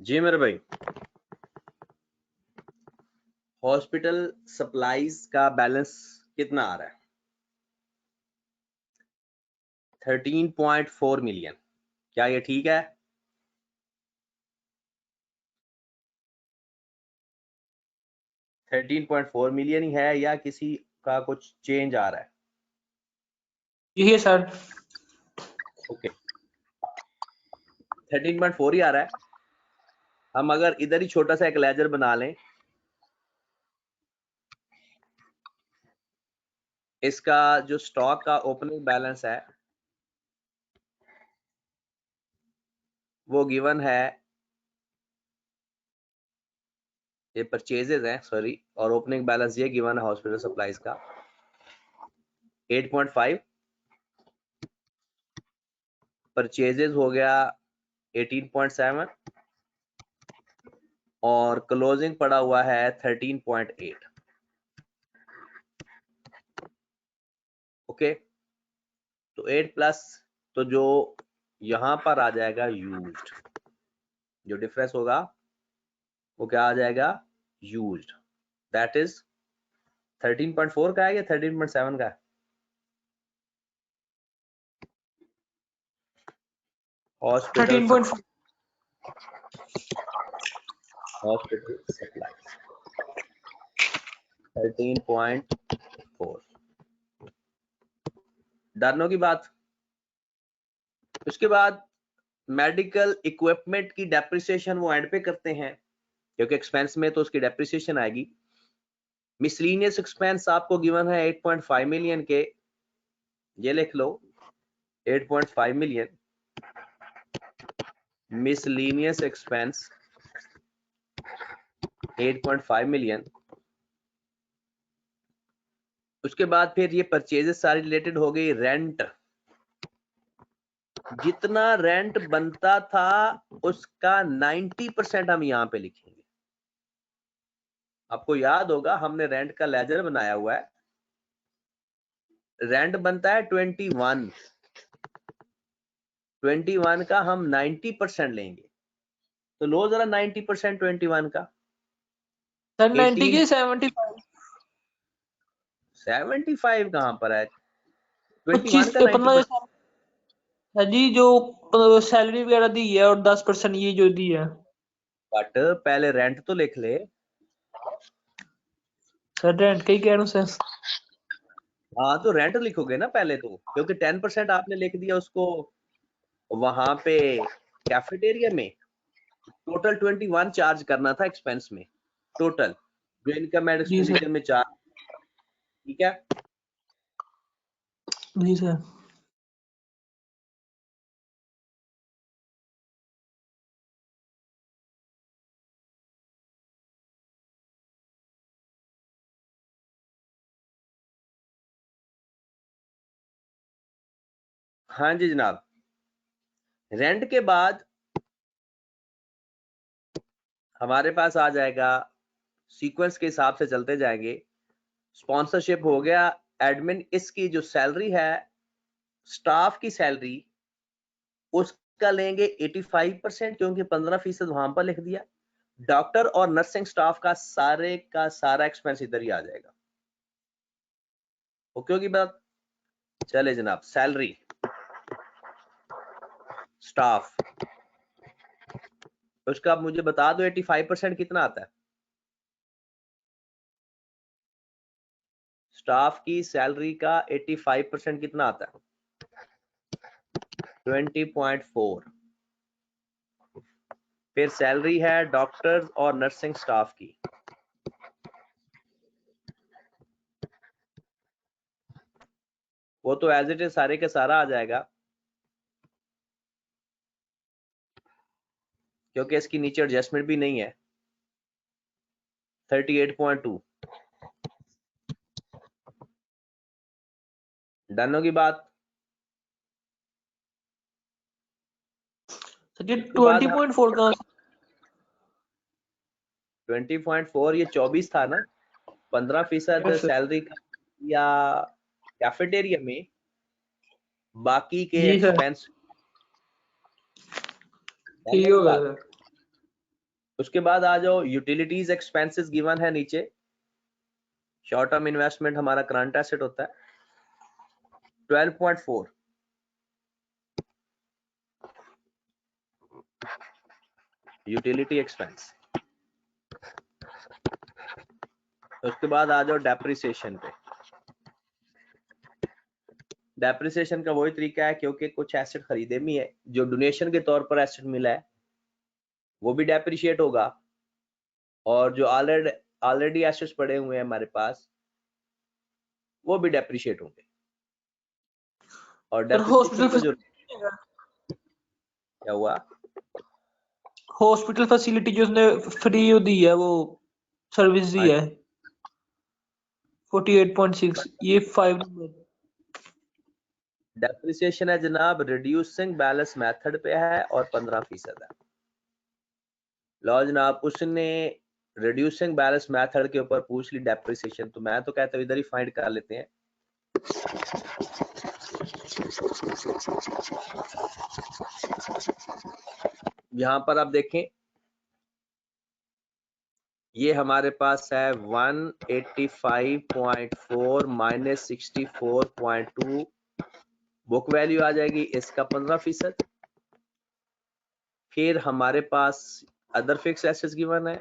जी मेरे भाई, हॉस्पिटल सप्लाईज का बैलेंस कितना आ रहा है? 13.4 मिलियन। क्या ये ठीक है? $13.4 मिलियन ही है या किसी का कुछ चेंज आ रहा है? यही है सर। ओके, 13.4 ही आ रहा है। हम अगर इधर ही छोटा सा एक लेजर बना लें, इसका जो स्टॉक का ओपनिंग बैलेंस है वो गिवन है, ये परचेजेस हैं सॉरी, और ओपनिंग बैलेंस ये गिवन है हॉस्पिटल सप्लाईज का 8.5, परचेजेस हो गया 18.7 और क्लोजिंग पड़ा हुआ है 13.8। ओके, तो 8 प्लस तो जो यहां पर आ जाएगा यूज्ड, जो डिफरेंस होगा वो क्या आ जाएगा? यूज्ड। दैट इज 13.4 का है या 13.7 का है? Hospital 13.4 hospital supply 13.4। डन होगी बात। उसके बाद मेडिकल इक्विपमेंट की डेप्रिसिएशन वो एंड पे करते हैं, क्योंकि एक्सपेंस में तो उसकी डेप्रिसिएशन आएगी। मिसलीनियस एक्सपेंस आपको गिवन है 8.5 मिलियन के, ये लिख लो 8.5 मिलियन मिसलीनियस एक्सपेंस 8.5 मिलियन। उसके बाद फिर ये परचेजेस सारी रिलेटेड हो गई। रेंट, जितना रेंट बनता था उसका 90% हम यहाँ पे लिखेंगे। आपको याद होगा हमने रेंट का लेजर बनाया हुआ है, रेंट बनता है 21 का हम 90% लेंगे, तो लो जरा 90% 21 का। सर 90 18 के 75 75 कहां पर है? 25 21 का 15 90%। सर जी, जो सैलरी वगैरह दी है और 10% ये जो दी है। बट पहले रेंट तो लिख ले। सर रेंट का ही कह रहा हूँ सर। हाँ तो रेंट लिखोगे ना पहले तो, क्योंकि 10% आपने लिख दिया उसको वहां पे कैफेटेरिया में। टोटल 21 चार्ज करना था एक्सपेंस में, टोटल जो इनकम एंड जी सर। एक्सपेंडिचर में चार्ज। ठीक है, जी सर। हाँ जी जनाब। रेंट के बाद हमारे पास आ जाएगा, सीक्वेंस के हिसाब से चलते जाएंगे। स्पॉन्सरशिप हो गया, एडमिन, इसकी जो सैलरी है, स्टाफ की सैलरी, उसका लेंगे 85%, क्योंकि 15% वहां पर लिख दिया। डॉक्टर और नर्सिंग स्टाफ का सारा एक्सपेंस इधर ही आ जाएगा। ओके होगी बात? चले जनाब, सैलरी स्टाफ, उसका आप मुझे बता दो 85% कितना आता है? स्टाफ की सैलरी का 85% कितना आता है? 20.4। फिर सैलरी है डॉक्टर्स और नर्सिंग स्टाफ की, वो तो एज इट इज सारे के सारा आ जाएगा, क्योंकि इसकी नीचे एडजस्टमेंट भी नहीं है। 38.2। डन होगी बात? सर ये उसके बाद 20.4 कहाँ से? 20.4 ये 24 था ना, 15% Yes, sir. सैलरी का या कैफेटेरिया में, बाकी के जी सर, एक्सपेंस। ठीक हो गया सर। उसके बाद आ जाओ यूटिलिटीज एक्सपेंसेस गिवन है नीचे। शॉर्ट टर्म इन्वेस्टमेंट हमारा करंट एसेट होता है 12.4। Utility expense. उसके बाद आ जाओ डेप्रिसिएशन पे। डेप्रिसिएशन का वही तरीका है, क्योंकि कुछ एसेट खरीदे भी है, जो डोनेशन के तौर पर एसेट मिला है वो भी डेप्रिशिएट होगा, और जो ऑलरेडी एसेट्स पड़े हुए हैं हमारे पास वो भी डेप्रिशिएट होंगे। और डेप्रिसिएशन का जो क्या हुआ, हॉस्पिटल फैसिलिटी जो उसने फ्री दी है, वो सर्विस दी है 48.6, ये 5 नंबर। डेप्रिसिएशन है जनाब रिड्यूसिंग बैलेंस मेथड पे है और 15% है। लो जनाब, उसने रिड्यूसिंग बैलेंस मेथड के ऊपर पूछ ली डेप्रिसिएशन, तो मैं तो कहता हूँ इधर ही फाइंड कर लेते हैं। यहां पर आप देखें, ये हमारे पास है 185.4 माइनस 64.2 बुक वैल्यू आ जाएगी, इसका 15%। फिर हमारे पास अदर फिक्स एसेट्स गिवन है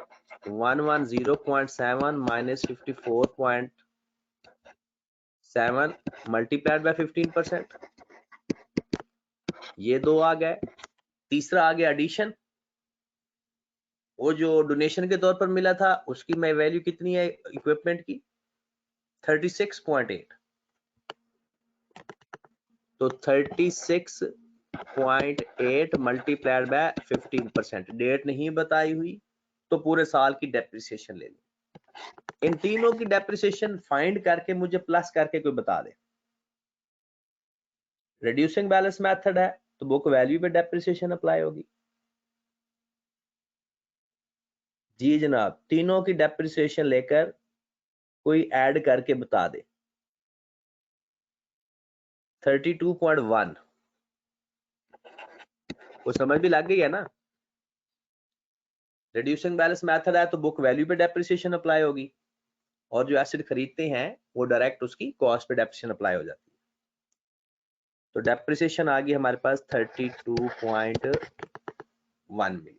110.7 माइनस 54.7 मल्टीप्लाइड बाय 15%। ये दो आ गए। तीसरा आ गया एडिशन, वो जो डोनेशन के तौर पर मिला था उसकी मैं वैल्यू कितनी है इक्विपमेंट की 36.8, तो 36.8 मल्टीप्लाइड बाय 15%। डेट नहीं बताई हुई तो पूरे साल की डेप्रिसिएशन ले ली। इन तीनों की डेप्रिसिएशन फाइंड करके मुझे प्लस करके कोई बता दे। रिड्यूसिंग बैलेंस मेथड है तो बुक वैल्यू पे डेप्रिसिएशन अप्लाई होगी। जी जनाब, तीनों की डेप्रिसिएशन लेकर कोई ऐड करके बता दे। 32.1 वो समझ भी लग गई है ना। रिड्यूसिंग बैलेंस मेथड है तो बुक वैल्यू पे डेप्रिसिएशन अप्लाई होगी, और जो एसेट खरीदते हैं वो डायरेक्ट उसकी कॉस्ट पे डेप्रिसिएशन अप्लाई हो जाती है। तो डेप्रिसिएशन आ गई हमारे पास 32.1 मिलियन।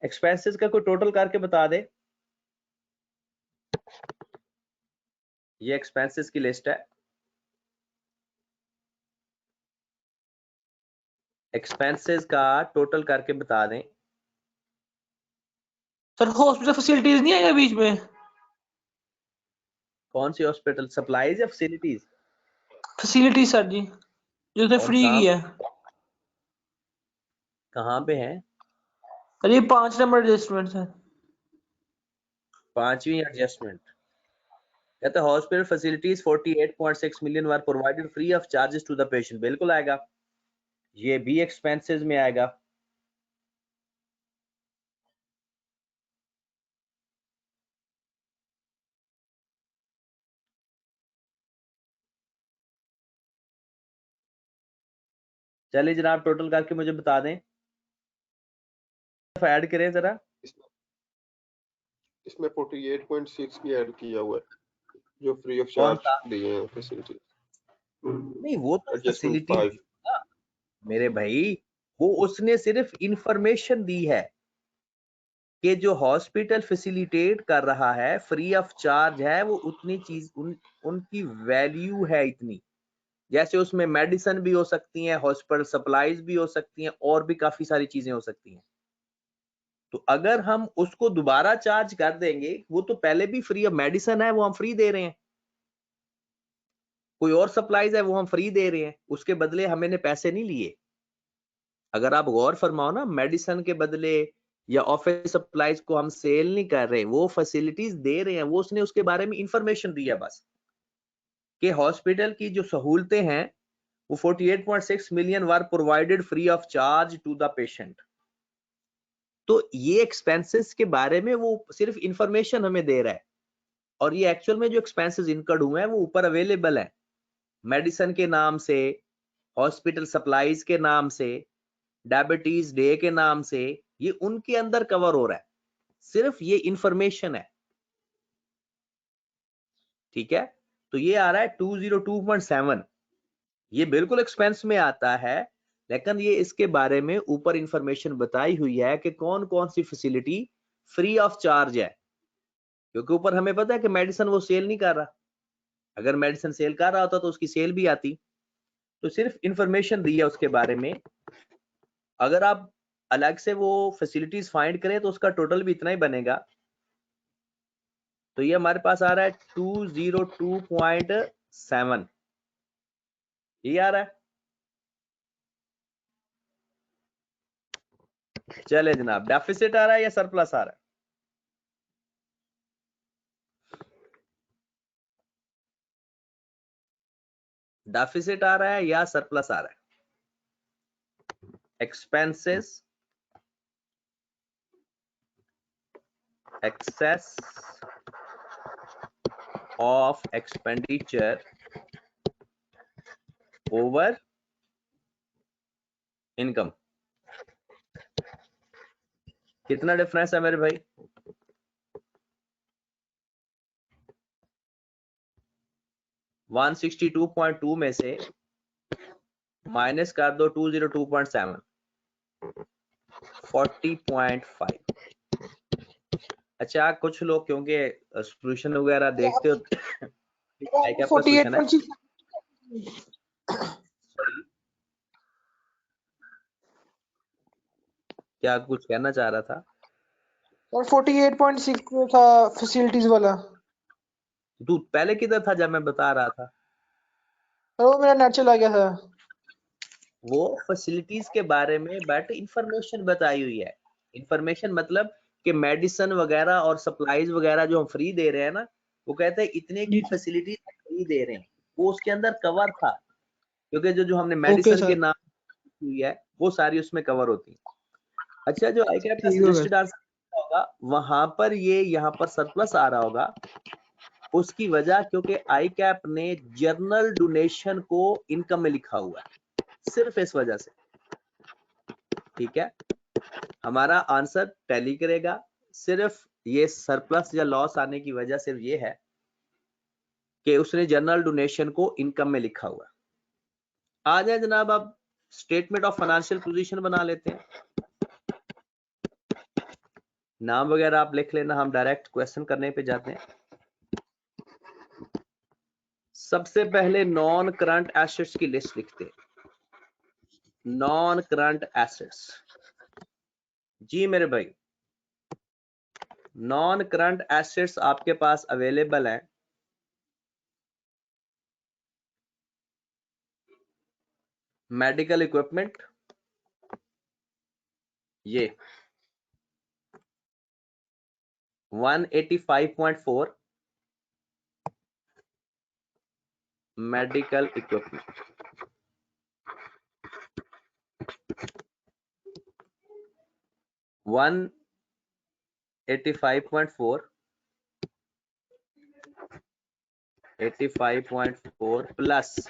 एक्सपेंसेस का कोई टोटल करके बता दे। ये एक्सपेंसेस की लिस्ट है। एक्सपेंसेस का टोटल करके बता दें। सर हॉस्पिटल फैसिलिटीज नहीं आएगा बीच में? कौन सी हॉस्पिटल, सप्लाईज या फैसिलिटीज? फैसिलिटी सर जी, जो उसने फ्री की है। कहाँ पे है? सर ये 5 नंबर एडजस्टमेंट है। 5वीं एडजस्टमेंट कहते हैं hospital facilities 48.6 million were provided free of charges to the patient. बिल्कुल आएगा, ये भी एक्सपेंसेस में आएगा। चलिए जनाब, टोटल करके मुझे बता दें, ऐड करें जरा। इसमें 48.6 भी ऐड किया हुआ है जो फ्री ऑफ कौन सा? चार्ज दिए हैं फैसिलिटी। नहीं वो तो एडजस्टमेंट फैसिलिटी 5 मेरे भाई, वो उसने सिर्फ इंफॉर्मेशन दी है कि जो हॉस्पिटल फैसिलिटेट कर रहा है फ्री ऑफ चार्ज है, वो उतनी चीज उनकी वैल्यू है इतनी। जैसे उसमें मेडिसिन भी हो सकती हैं, हॉस्पिटल सप्लाईज भी हो सकती हैं, और भी काफी सारी चीजें हो सकती हैं। तो अगर हम उसको दोबारा चार्ज कर देंगे, वो तो पहले भी फ्री ऑफ मेडिसिन है, वो हम फ्री दे रहे हैं। कोई और सप्लाईज है वो हम फ्री दे रहे हैं, उसके बदले हमने पैसे नहीं लिए। अगर आप गौर फरमाओ ना, मेडिसिन के बदले या ऑफिस सप्लाईज को हम सेल नहीं कर रहे, वो फैसिलिटीज दे रहे हैं। वो उसने उसके बारे में इंफॉर्मेशन दी है बस, कि हॉस्पिटल की जो सहूलतें हैं वो 48.6 million were provided free of charge to the patient. तो ये एक्सपेंसेस के बारे में वो सिर्फ इंफॉर्मेशन हमें दे रहा है, और ये एक्चुअल में जो एक्सपेंसेस इनकर्ड हुए हैं वो ऊपर अवेलेबल है, मेडिसिन के नाम से, हॉस्पिटल सप्लाईज के नाम से, डायबिटीज डे के नाम से, ये उनके अंदर कवर हो रहा है, सिर्फ ये इंफॉर्मेशन है, ठीक है। तो ये आ रहा है 202.7, ये बिल्कुल एक्सपेंस में आता है, लेकिन ये इसके बारे में ऊपर इंफॉर्मेशन बताई हुई है कि कौन कौन सी फैसिलिटी फ्री ऑफ चार्ज है, क्योंकि ऊपर हमें पता है कि मेडिसिन वो सेल नहीं कर रहा, अगर मेडिसिन सेल कर रहा होता तो उसकी सेल भी आती। तो सिर्फ इंफॉर्मेशन दी है उसके बारे में। अगर आप अलग से वो फैसिलिटीज फाइंड करें तो उसका टोटल भी इतना ही बनेगा। तो ये हमारे पास आ रहा है 202.7, ये आ रहा है। चले जनाब, डेफिसिट आ रहा है या सरप्लस आ रहा है? डेफिसिट आ रहा है या सरप्लस आ रहा है? Expenses, excess of expenditure over income, कितना डिफरेंस है मेरे भाई? वन 162.2 में से माइनस कर दो 202.7, 40.5। अच्छा, कुछ लोग क्योंकि सॉल्यूशन वगैरह देखते हो, क्या सॉल्यूशन है? 48.6 क्या कुछ कहना चाह रहा था? और 48.6 था फैसिलिटीज वाला। तू पहले किधर था जब मैं बता रहा था? और वो मेरा नेट चला गया था। वो फैसिलिटीज के बारे में बट इंफॉर्मेशन बताई हुई है। इंफॉर्मेशन मतलब कि मेडिसिन वगैरह और सप्लाईज वगैरह जो हम फ्री दे रहे हैं ना, वो कहते हैं इतने की फैसिलिटीज फ्री दे रहे हैं, वो उसके अंदर कवर था, क्योंकि जो जो हमने मेडिसिन के नाम हुई है वो सारी उसमें कवर होती है। अच्छा, जो आई कैप का रजिस्टर्ड होगा वहां पर ये यहाँ पर सरप्लस आ रहा होगा, उसकी वजह क्योंकि आई कैप ने जर्नल डोनेशन को इनकम में लिखा हुआ है, सिर्फ इस वजह से, ठीक है। हमारा आंसर टैली करेगा, सिर्फ ये सरप्लस या लॉस आने की वजह सिर्फ ये है कि उसने जनरल डोनेशन को इनकम में लिखा हुआ। आ जाए जनाब, अब स्टेटमेंट ऑफ फाइनेंशियल पोजीशन बना लेते हैं। नाम वगैरह आप लिख लेना, हम डायरेक्ट क्वेश्चन करने पे जाते हैं। सबसे पहले नॉन करंट एसेट्स की लिस्ट लिखते हैं। नॉन करंट एसेट्स, जी मेरे भाई, नॉन करंट एसेट्स आपके पास अवेलेबल है। मेडिकल इक्विपमेंट, ये 185.4 मेडिकल इक्विपमेंट, 185.4 85.4 प्लस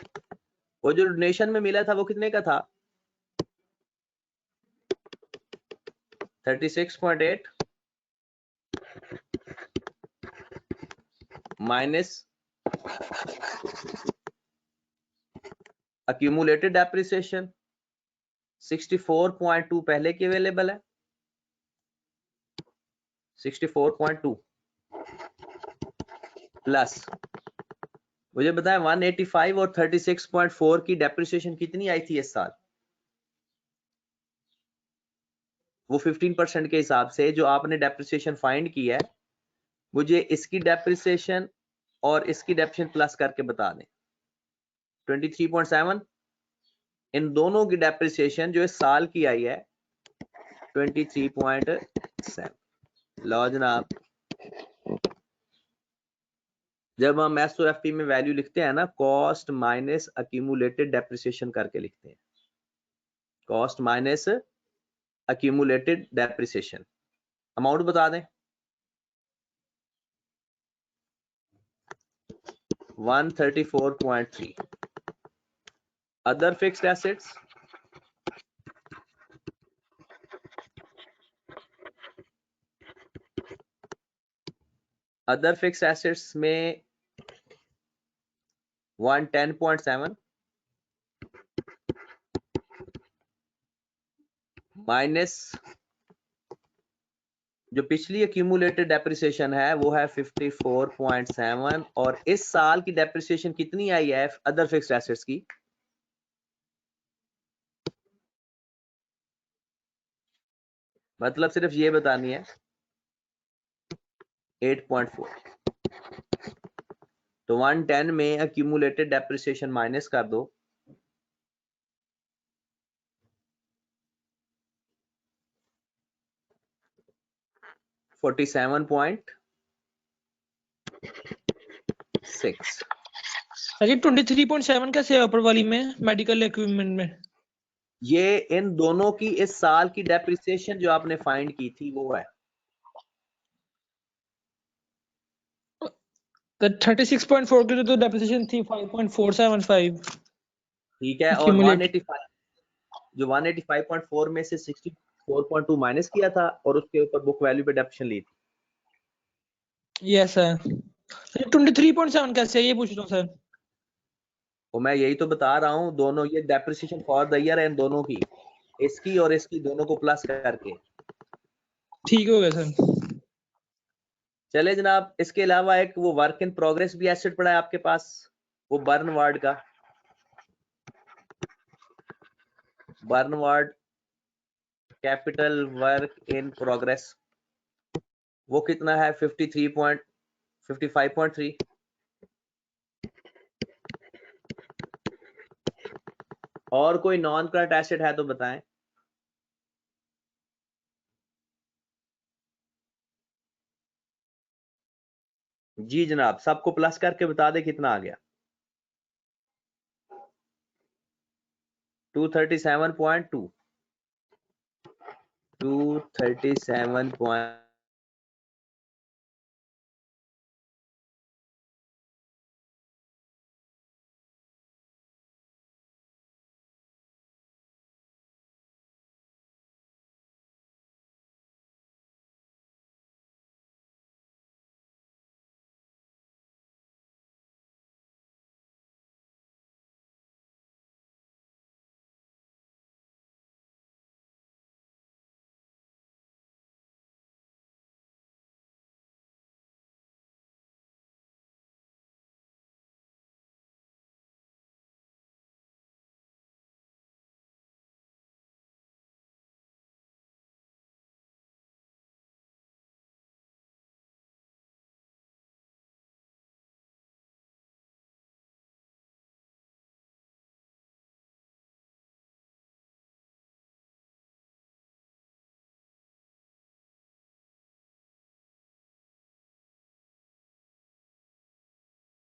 वो जो डोनेशन में मिला था वो कितने का था? 36.8 माइनस अक्यूमुलेटेड डेप्रिसिएशन 64.2 पहले की अवेलेबल है, 64.2 प्लस मुझे बताएं 185 और 36.4 की डेप्रिसिएशन कितनी आई थी इस साल? वो 15% के हिसाब से जो आपने डेप्रिसिएशन फाइंड की है, मुझे इसकी डेप्रिसिएशन और इसकी डेप्रिसिएशन प्लस करके बता दें। 23.7, इन दोनों की डेप्रिसिएशन जो इस साल की आई है 23.7। लो जनाब, जब हम एसओएफपी में वैल्यू लिखते हैं ना, कॉस्ट माइनस अक्यूमुलेटेड डेप्रिसिएशन करके लिखते हैं, cost minus accumulated depreciation. Amount बता दें। 134.3। Other fixed assets other fixed assets में 110.7 माइनस जो पिछली एक्यूमुलेटेड डेप्रिसिएशन है वो है 54.7 और इस साल की डेप्रिसिएशन कितनी आई है अदर फिक्स्ड एसेट्स की? मतलब सिर्फ ये बतानी है 8.4। तो 110 में एक्यूमुलेटेड डेप्रिसिएशन माइनस कर दो, $47.6। सर ये 23.7 कैसे है ऊपर वाली में मेडिकल इक्विपमेंट में? ये इन दोनों की इस साल की डेप्रिसिएशन जो आपने फाइंड की थी वो है। तो 36.4 की तो डेप्रिसिएशन थी 5.475। ठीक है, और Accumulate. 185 जो 185.4 में से 64.2 माइनस किया था और उसके ऊपर बुक वैल्यू पे डेप्रिसिएशन ली थी। Yes sir. 23.7 कैसे है ये पूछ रहा हूँ सर। तो मैं यही तो बता रहा हूँ, दोनों ये डेप्रिसिएशन फॉर द ईयर है इन दोनों की, इसकी और इसकी दोनों को प्लस करके। ठीक हो गया सर। चले जनाब, इसके अलावा एक वो वर्क इन प्रोग्रेस भी एसेट पड़ा है आपके पास, वो बर्नवार्ड का, बर्नवार्ड कैपिटल वर्क इन प्रोग्रेस, वो कितना है 55.3। और कोई नॉन करंट एसेट है तो बताएं। जी जनाब, सबको प्लस करके बता दे कितना आ गया। 237.2 237.